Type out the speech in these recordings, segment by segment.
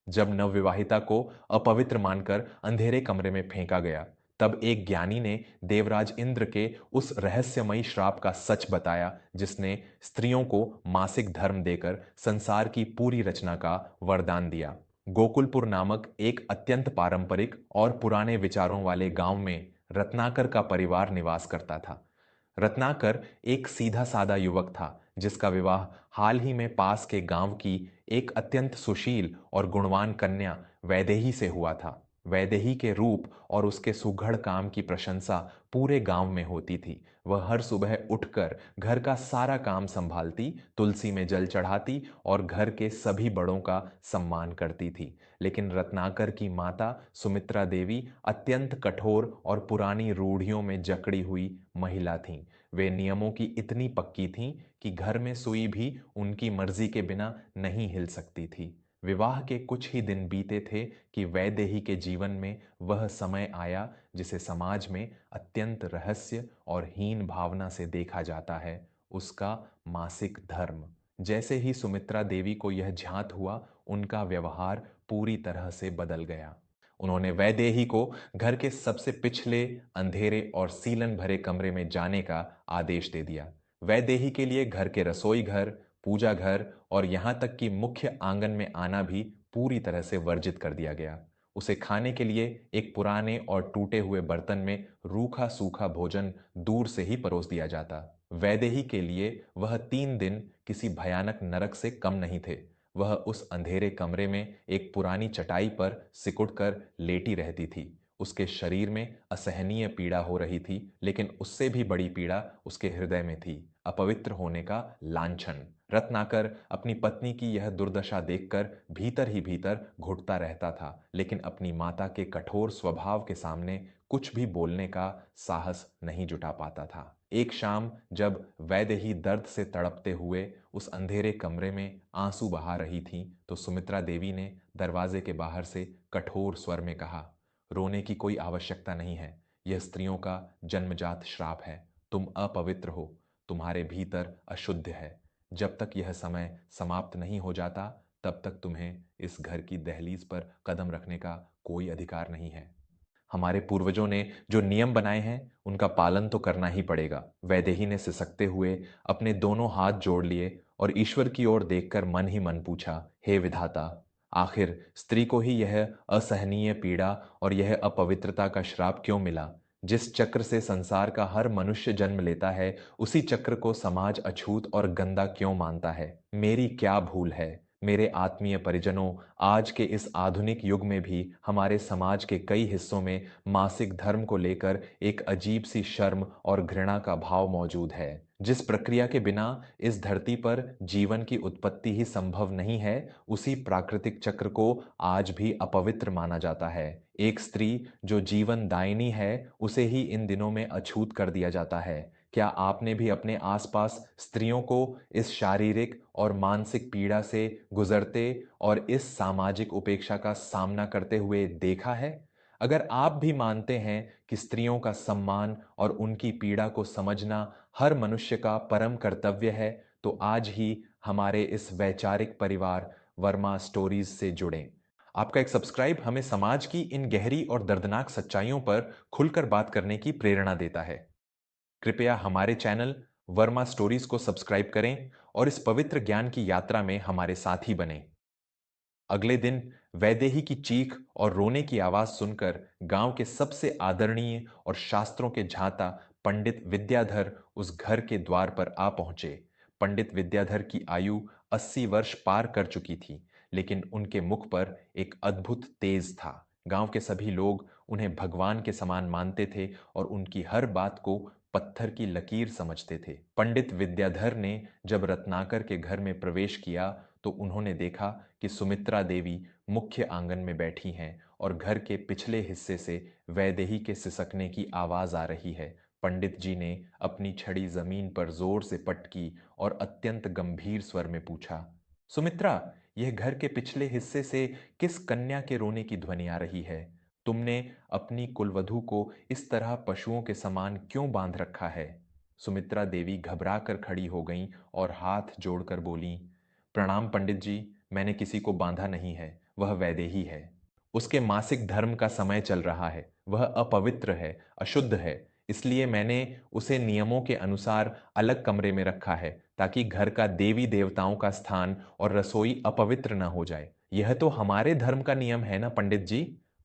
जब नवविवाहिता को अपवित्र मानकर अंधेरे कमरे में फेंका गया, तब एक ज्ञानी ने देवराज इंद्र के उस रहस्यमयी श्राप का सच बताया जिसने स्त्रियों को मासिक धर्म देकर संसार की पूरी रचना का वरदान दिया। गोकुलपुर नामक एक अत्यंत पारंपरिक और पुराने विचारों वाले गांव में रत्नाकर का परिवार निवास करता था। रत्नाकर एक सीधा साधा युवक था जिसका विवाह हाल ही में पास के गांव की एक अत्यंत सुशील और गुणवान कन्या वैदेही से हुआ था। वैदेही के रूप और उसके सुघड़ काम की प्रशंसा पूरे गांव में होती थी। वह हर सुबह उठकर घर का सारा काम संभालती, तुलसी में जल चढ़ाती और घर के सभी बड़ों का सम्मान करती थी। लेकिन रत्नाकर की माता सुमित्रा देवी अत्यंत कठोर और पुरानी रूढ़ियों में जकड़ी हुई महिला थीं। वे नियमों की इतनी पक्की थीं कि घर में सुई भी उनकी मर्जी के बिना नहीं हिल सकती थी। विवाह के कुछ ही दिन बीते थे कि वैदेही के जीवन में वह समय आया जिसे समाज में अत्यंत रहस्य और हीन भावना से देखा जाता है, उसका मासिक धर्म। जैसे ही सुमित्रा देवी को यह ज्ञात हुआ, उनका व्यवहार पूरी तरह से बदल गया। उन्होंने वैदेही को घर के सबसे पिछले, अंधेरे और सीलन भरे कमरे में जाने का आदेश दे दिया। वैदेही के लिए घर के रसोई घर, पूजा घर और यहां तक कि मुख्य आंगन में आना भी पूरी तरह से वर्जित कर दिया गया। उसे खाने के लिए एक पुराने और टूटे हुए बर्तन में रूखा सूखा भोजन दूर से ही परोस दिया जाता। वैदेही के लिए वह 3 दिन किसी भयानक नरक से कम नहीं थे। वह उस अंधेरे कमरे में एक पुरानी चटाई पर सिकुड़कर लेटी रहती थी। उसके शरीर में असहनीय पीड़ा हो रही थी, लेकिन उससे भी बड़ी पीड़ा उसके हृदय में थी, अपवित्र होने का लांछन। रत्नाकर अपनी पत्नी की यह दुर्दशा देखकर भीतर ही भीतर घुटता रहता था, लेकिन अपनी माता के कठोर स्वभाव के सामने कुछ भी बोलने का साहस नहीं जुटा पाता था। एक शाम जब वैदेही दर्द से तड़पते हुए उस अंधेरे कमरे में आंसू बहा रही थी, तो सुमित्रा देवी ने दरवाजे के बाहर से कठोर स्वर में कहा, रोने की कोई आवश्यकता नहीं है। यह स्त्रियों का जन्मजात श्राप है। तुम अपवित्र हो, तुम्हारे भीतर अशुद्ध है। जब तक यह समय समाप्त नहीं हो जाता, तब तक तुम्हें इस घर की दहलीज पर कदम रखने का कोई अधिकार नहीं है। हमारे पूर्वजों ने जो नियम बनाए हैं उनका पालन तो करना ही पड़ेगा। वैदेही ने सिसकते हुए अपने दोनों हाथ जोड़ लिए और ईश्वर की ओर देखकर मन ही मन पूछा, हे विधाता, आखिर स्त्री को ही यह असहनीय पीड़ा और यह अपवित्रता का श्राप क्यों मिला? जिस चक्र से संसार का हर मनुष्य जन्म लेता है, उसी चक्र को समाज अछूत और गंदा क्यों मानता है? मेरी क्या भूल है? मेरे आत्मीय परिजनों, आज के इस आधुनिक युग में भी हमारे समाज के कई हिस्सों में मासिक धर्म को लेकर एक अजीब सी शर्म और घृणा का भाव मौजूद है। जिस प्रक्रिया के बिना इस धरती पर जीवन की उत्पत्ति ही संभव नहीं है, उसी प्राकृतिक चक्र को आज भी अपवित्र माना जाता है। एक स्त्री जो जीवन दायिनी है, उसे ही इन दिनों में अछूत कर दिया जाता है। क्या आपने भी अपने आसपास स्त्रियों को इस शारीरिक और मानसिक पीड़ा से गुजरते और इस सामाजिक उपेक्षा का सामना करते हुए देखा है? अगर आप भी मानते हैं कि स्त्रियों का सम्मान और उनकी पीड़ा को समझना हर मनुष्य का परम कर्तव्य है, तो आज ही हमारे इस वैचारिक परिवार वर्मा स्टोरीज से जुड़ें। आपका एक सब्सक्राइब हमें समाज की इन गहरी और दर्दनाक सच्चाइयों पर खुलकर बात करने की प्रेरणा देता है। कृपया हमारे चैनल वर्मा स्टोरीज को सब्सक्राइब करें और इस पवित्र ज्ञान की यात्रा में हमारे साथी बने। अगले दिन वैदेही की चीख और रोने की आवाज सुनकर गांव के सबसे आदरणीय और शास्त्रों के झांता पंडित विद्याधर उस घर के द्वार पर आ पहुंचे। पंडित विद्याधर की आयु 80 वर्ष पार कर चुकी थी, लेकिन उनके मुख पर एक अद्भुत तेज था। गांव के सभी लोग उन्हें भगवान के समान मानते थे और उनकी हर बात को पत्थर की लकीर समझते थे। पंडित विद्याधर ने जब रत्नाकर के घर में प्रवेश किया, तो उन्होंने देखा कि सुमित्रा देवी मुख्य आंगन में बैठी हैं और घर के पिछले हिस्से से वैदेही के सिसकने की आवाज आ रही है। पंडित जी ने अपनी छड़ी जमीन पर जोर से पटकी और अत्यंत गंभीर स्वर में पूछा, सुमित्रा, यह घर के पिछले हिस्से से किस कन्या के रोने की ध्वनि आ रही है? तुमने अपनी कुलवधू को इस तरह पशुओं के समान क्यों बांध रखा है? सुमित्रा देवी घबरा कर खड़ी हो गईं और हाथ जोड़कर बोली, प्रणाम पंडित जी, मैंने किसी को बांधा नहीं है। वह वैदेही है। उसके मासिक धर्म का समय चल रहा है, वह अपवित्र है, अशुद्ध है। इसलिए मैंने उसे नियमों के अनुसार अलग कमरे में रखा है, ताकि घर का देवी देवताओं का स्थान और रसोई अपवित्र न हो जाए। यह तो हमारे धर्म का नियम है ना पंडित जी।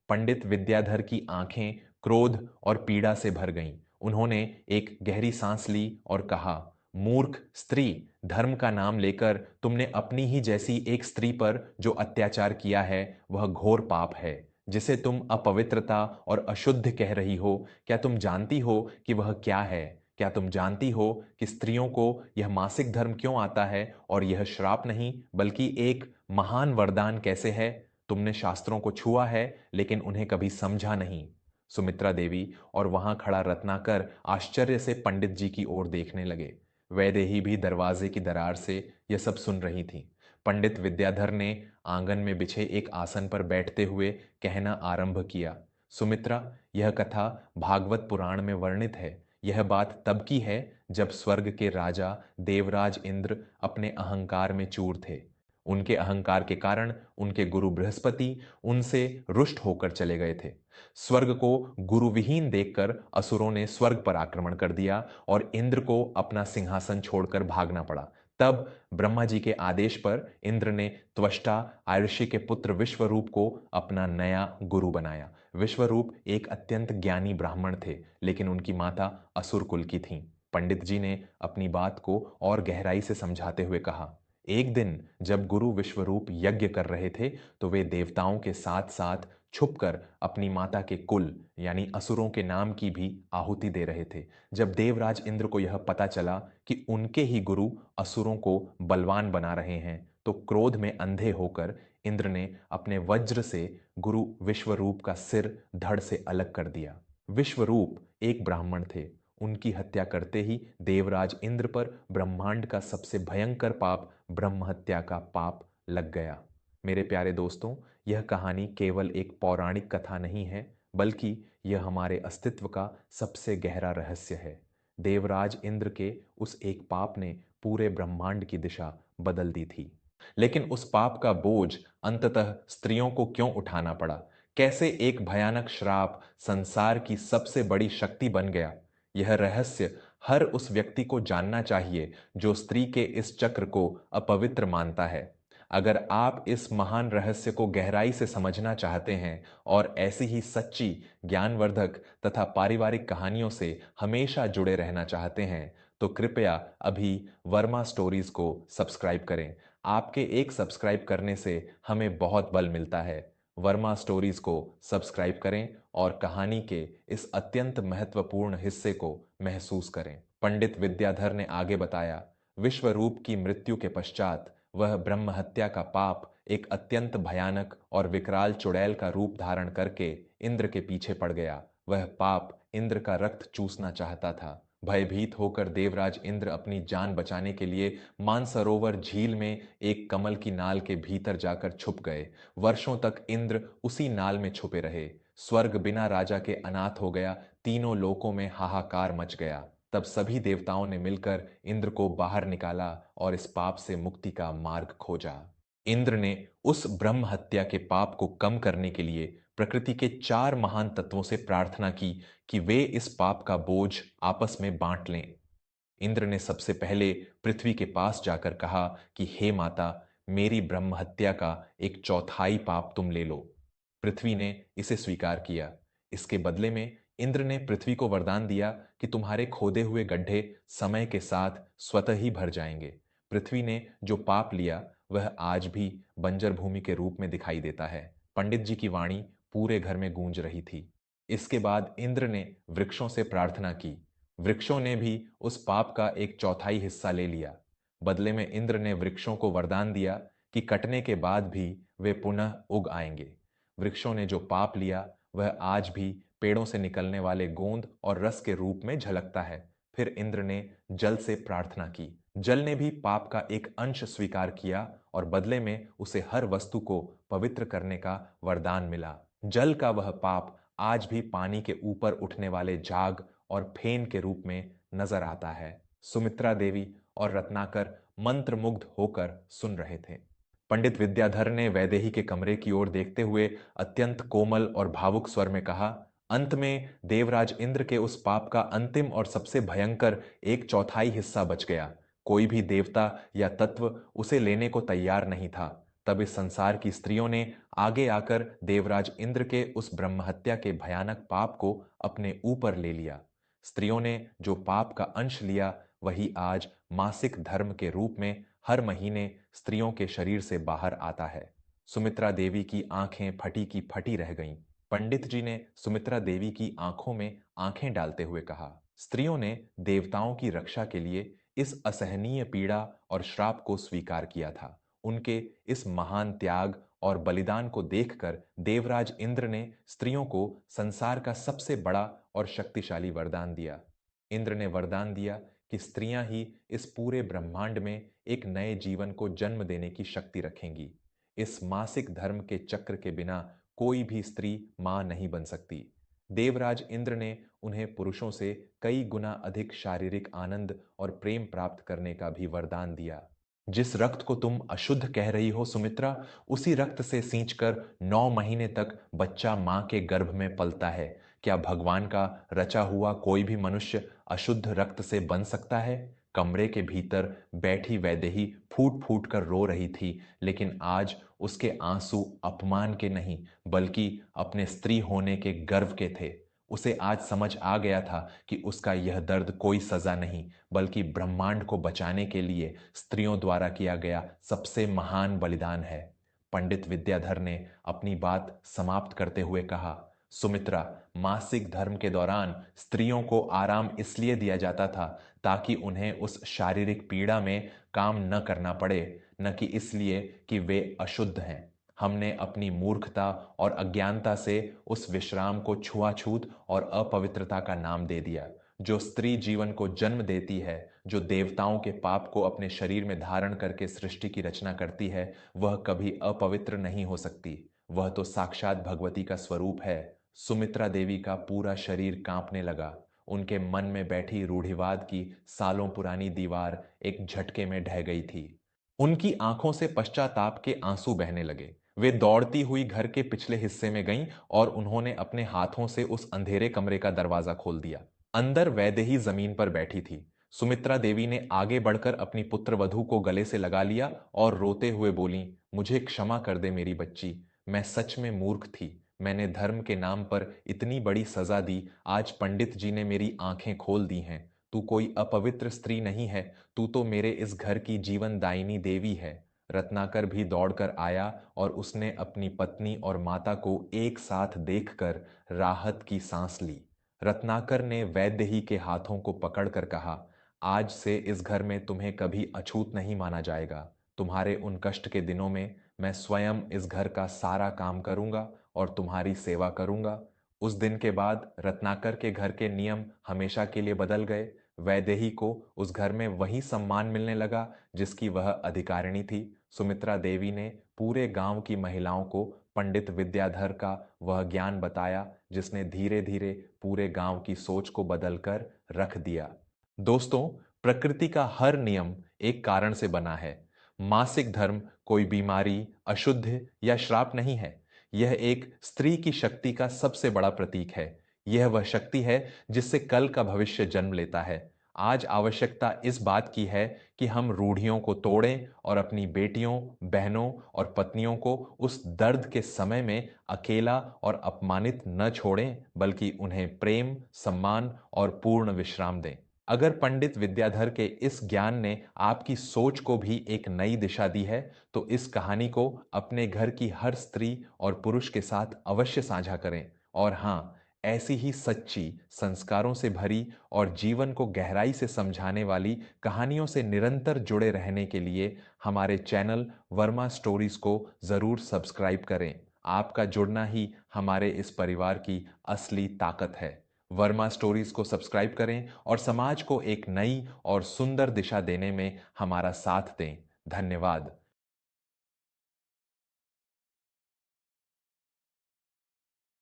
पंडित विद्याधर की आंखें क्रोध और पीड़ा से भर गईं। उन्होंने एक गहरी सांस ली और कहा, मूर्ख स्त्री, धर्म का नाम लेकर तुमने अपनी ही जैसी एक स्त्री पर जो अत्याचार किया है वह घोर पाप है। जिसे तुम अपवित्रता और अशुद्ध कह रही हो, क्या तुम जानती हो कि वह क्या है? क्या तुम जानती हो कि स्त्रियों को यह मासिक धर्म क्यों आता है और यह श्राप नहीं बल्कि एक महान वरदान कैसे है? तुमने शास्त्रों को छुआ है लेकिन उन्हें कभी समझा नहीं। सुमित्रा देवी और वहां खड़ा रत्नाकर आश्चर्य से पंडित जी की ओर देखने लगे। वैदेही भी दरवाजे की दरार से यह सब सुन रही थी। पंडित विद्याधर ने आंगन में बिछे एक आसन पर बैठते हुए कहना आरंभ किया, सुमित्रा, यह कथा भागवत पुराण में वर्णित है। यह बात तब की है जब स्वर्ग के राजा देवराज इंद्र अपने अहंकार में चूर थे। उनके अहंकार के कारण उनके गुरु बृहस्पति उनसे रुष्ट होकर चले गए थे। स्वर्ग को गुरुविहीन देखकर असुरों ने स्वर्ग पर आक्रमण कर दिया और इंद्र को अपना सिंहासन छोड़कर भागना पड़ा। तब ब्रह्मा जी के आदेश पर इंद्र ने त्वष्टा आयुषी के पुत्र विश्वरूप को अपना नया गुरु बनाया। विश्वरूप एक अत्यंत ज्ञानी ब्राह्मण थे, लेकिन उनकी माता असुर कुल की थीं। पंडित जी ने अपनी बात को और गहराई से समझाते हुए कहा, एक दिन जब गुरु विश्वरूप यज्ञ कर रहे थे तो वे देवताओं के साथ साथ छुपकर अपनी माता के कुल यानी असुरों के नाम की भी आहुति दे रहे थे। जब देवराज इंद्र को यह पता चला कि उनके ही गुरु असुरों को बलवान बना रहे हैं, तो क्रोध में अंधे होकर इंद्र ने अपने वज्र से गुरु विश्वरूप का सिर धड़ से अलग कर दिया। विश्वरूप एक ब्राह्मण थे। उनकी हत्या करते ही देवराज इंद्र पर ब्रह्मांड का सबसे भयंकर पाप ब्रह्म हत्या का पाप लग गया। मेरे प्यारे दोस्तों, यह कहानी केवल एक पौराणिक कथा नहीं है, बल्कि यह हमारे अस्तित्व का सबसे गहरा रहस्य है। देवराज इंद्र के उस एक पाप ने पूरे ब्रह्मांड की दिशा बदल दी थी। लेकिन उस पाप का बोझ अंततः स्त्रियों को क्यों उठाना पड़ा? कैसे एक भयानक श्राप संसार की सबसे बड़ी शक्ति बन गया? यह रहस्य हर उस व्यक्ति को जानना चाहिए जो स्त्री के इस चक्र को अपवित्र मानता है। अगर आप इस महान रहस्य को गहराई से समझना चाहते हैं और ऐसी ही सच्ची, ज्ञानवर्धक तथा पारिवारिक कहानियों से हमेशा जुड़े रहना चाहते हैं, तो कृपया अभी वर्मा स्टोरीज को सब्सक्राइब करें। आपके एक सब्सक्राइब करने से हमें बहुत बल मिलता है। वर्मा स्टोरीज को सब्सक्राइब करें और कहानी के इस अत्यंत महत्वपूर्ण हिस्से को महसूस करें। पंडित विद्याधर ने आगे बताया, विश्वरूप की मृत्यु के पश्चात वह ब्रह्म हत्या का पाप एक अत्यंत भयानक और विकराल चुड़ैल का रूप धारण करके इंद्र के पीछे पड़ गया। वह पाप इंद्र का रक्त चूसना चाहता था। भयभीत होकर देवराज इंद्र अपनी जान बचाने के लिए मानसरोवर झील में एक कमल की नाल के भीतर जाकर छुप गए। वर्षों तक इंद्र उसी नाल में छुपे रहे। स्वर्ग बिना राजा के अनाथ हो गया। तीनों लोकों में हाहाकार मच गया। तब सभी देवताओं ने मिलकर इंद्र को बाहर निकाला और इस पाप से मुक्ति का मार्ग खोजा। इंद्र ने उस ब्रह्म हत्या के पाप को कम करने के लिए प्रकृति के 4 महान तत्वों से प्रार्थना की कि वे इस पाप का बोझ आपस में बांट लें। इंद्र ने सबसे पहले पृथ्वी के पास जाकर कहा कि हे माता, मेरी ब्रह्म हत्या का एक चौथाई पाप तुम ले लो। पृथ्वी ने इसे स्वीकार किया। इसके बदले में इंद्र ने पृथ्वी को वरदान दिया कि तुम्हारे खोदे हुए गड्ढे समय के साथ स्वतः ही भर जाएंगे। पृथ्वी ने जो पाप लिया वह आज भी बंजर भूमि के रूप में दिखाई देता है। पंडित जी की वाणी पूरे घर में गूंज रही थी। इसके बाद इंद्र ने वृक्षों से प्रार्थना की। वृक्षों ने भी उस पाप का एक चौथाई हिस्सा ले लिया। बदले में इंद्र ने वृक्षों को वरदान दिया कि कटने के बाद भी वे पुनः उग आएंगे। वृक्षों ने जो पाप लिया वह आज भी पेड़ों से निकलने वाले गोंद और रस के रूप में झलकता है। फिर इंद्र ने जल से प्रार्थना की। जल ने भी पाप का एक अंश स्वीकार किया और बदले में उसे हर वस्तु को पवित्र करने का वरदान मिला। जल का वह पाप आज भी पानी के ऊपर उठने वाले झाग और फेन के रूप में नजर आता है। सुमित्रा देवी और रत्नाकर मंत्रमुग्ध होकर सुन रहे थे। पंडित विद्याधर ने वैदेही के कमरे की ओर देखते हुए अत्यंत कोमल और भावुक स्वर में कहा, अंत में देवराज इंद्र के उस पाप का अंतिम और सबसे भयंकर 1/4 हिस्सा बच गया। कोई भी देवता या तत्व उसे लेने को तैयार नहीं था। तब इस संसार की स्त्रियों ने आगे आकर देवराज इंद्र के उस ब्रह्महत्या के भयानक पाप को अपने ऊपर ले लिया। स्त्रियों ने जो पाप का अंश लिया, वही आज मासिक धर्म के रूप में हर महीने स्त्रियों के शरीर से बाहर आता है। सुमित्रा देवी की आंखें फटी की फटी रह गईं। पंडित जी ने सुमित्रा देवी की आंखों में आंखें डालते हुए कहा, स्त्रियों ने देवताओं की रक्षा के लिए इस असहनीय पीड़ा और श्राप को स्वीकार किया था। उनके इस महान त्याग और बलिदान को देखकर देवराज इंद्र ने स्त्रियों को संसार का सबसे बड़ा और शक्तिशाली वरदान दिया। इंद्र ने वरदान दिया कि स्त्रियां ही इस पूरे ब्रह्मांड में एक नए जीवन को जन्म देने की शक्ति रखेंगी। इस मासिक धर्म के चक्र के बिना कोई भी स्त्री मां नहीं बन सकती। देवराज इंद्र ने उन्हें पुरुषों से कई गुना अधिक शारीरिक आनंद और प्रेम प्राप्त करने का भी वरदान दिया। जिस रक्त को तुम अशुद्ध कह रही हो सुमित्रा, उसी रक्त से सींचकर 9 महीने तक बच्चा मां के गर्भ में पलता है। क्या भगवान का रचा हुआ कोई भी मनुष्य अशुद्ध रक्त से बन सकता है? कमरे के भीतर बैठी वैदेही फूट फूट कर रो रही थी, लेकिन आज उसके आंसू अपमान के नहीं, बल्कि अपने स्त्री होने के गर्व के थे। उसे आज समझ आ गया था कि उसका यह दर्द कोई सजा नहीं, बल्कि ब्रह्मांड को बचाने के लिए स्त्रियों द्वारा किया गया सबसे महान बलिदान है। पंडित विद्याधर ने अपनी बात समाप्त करते हुए कहा, सुमित्रा, मासिक धर्म के दौरान स्त्रियों को आराम इसलिए दिया जाता था ताकि उन्हें उस शारीरिक पीड़ा में काम न करना पड़े, न कि इसलिए कि वे अशुद्ध हैं। हमने अपनी मूर्खता और अज्ञानता से उस विश्राम को छुआछूत और अपवित्रता का नाम दे दिया। जो स्त्री जीवन को जन्म देती है, जो देवताओं के पाप को अपने शरीर में धारण करके सृष्टि की रचना करती है, वह कभी अपवित्र नहीं हो सकती। वह तो साक्षात भगवती का स्वरूप है। सुमित्रा देवी का पूरा शरीर कांपने लगा। उनके मन में बैठी रूढ़िवाद की सालों पुरानी दीवार एक झटके में ढह गई थी। उनकी आंखों से पश्चाताप के आंसू बहने लगे। वे दौड़ती हुई घर के पिछले हिस्से में गईं और उन्होंने अपने हाथों से उस अंधेरे कमरे का दरवाजा खोल दिया। अंदर वैदेही जमीन पर बैठी थी। सुमित्रा देवी ने आगे बढ़कर अपनी पुत्रवधू को गले से लगा लिया और रोते हुए बोली, मुझे क्षमा कर दे मेरी बच्ची, मैं सच में मूर्ख थी। मैंने धर्म के नाम पर इतनी बड़ी सजा दी। आज पंडित जी ने मेरी आंखें खोल दी हैं। तू कोई अपवित्र स्त्री नहीं है, तू तो मेरे इस घर की जीवन दायिनी देवी है। रत्नाकर भी दौड़कर आया और उसने अपनी पत्नी और माता को एक साथ देखकर राहत की सांस ली। रत्नाकर ने वैदेही के हाथों को पकड़कर कहा, आज से इस घर में तुम्हें कभी अछूत नहीं माना जाएगा। तुम्हारे उन कष्ट के दिनों में मैं स्वयं इस घर का सारा काम करूंगा और तुम्हारी सेवा करूंगा। उस दिन के बाद रत्नाकर के घर के नियम हमेशा के लिए बदल गए। वैदेही को उस घर में वही सम्मान मिलने लगा जिसकी वह अधिकारिणी थी। सुमित्रा देवी ने पूरे गांव की महिलाओं को पंडित विद्याधर का वह ज्ञान बताया जिसने धीरे धीरे पूरे गांव की सोच को बदलकर रख दिया। दोस्तों, प्रकृति का हर नियम एक कारण से बना है। मासिक धर्म कोई बीमारी, अशुद्ध या श्राप नहीं है। यह एक स्त्री की शक्ति का सबसे बड़ा प्रतीक है। यह वह शक्ति है जिससे कल का भविष्य जन्म लेता है। आज आवश्यकता इस बात की है कि हम रूढ़ियों को तोड़ें और अपनी बेटियों, बहनों और पत्नियों को उस दर्द के समय में अकेला और अपमानित न छोड़ें, बल्कि उन्हें प्रेम, सम्मान और पूर्ण विश्राम दें। अगर पंडित विद्याधर के इस ज्ञान ने आपकी सोच को भी एक नई दिशा दी है, तो इस कहानी को अपने घर की हर स्त्री और पुरुष के साथ अवश्य साझा करें। और हाँ, ऐसी ही सच्ची, संस्कारों से भरी और जीवन को गहराई से समझाने वाली कहानियों से निरंतर जुड़े रहने के लिए हमारे चैनल वर्मा स्टोरीज को ज़रूर सब्सक्राइब करें। आपका जुड़ना ही हमारे इस परिवार की असली ताकत है। वर्मा स्टोरीज को सब्सक्राइब करें और समाज को एक नई और सुंदर दिशा देने में हमारा साथ दें। धन्यवाद।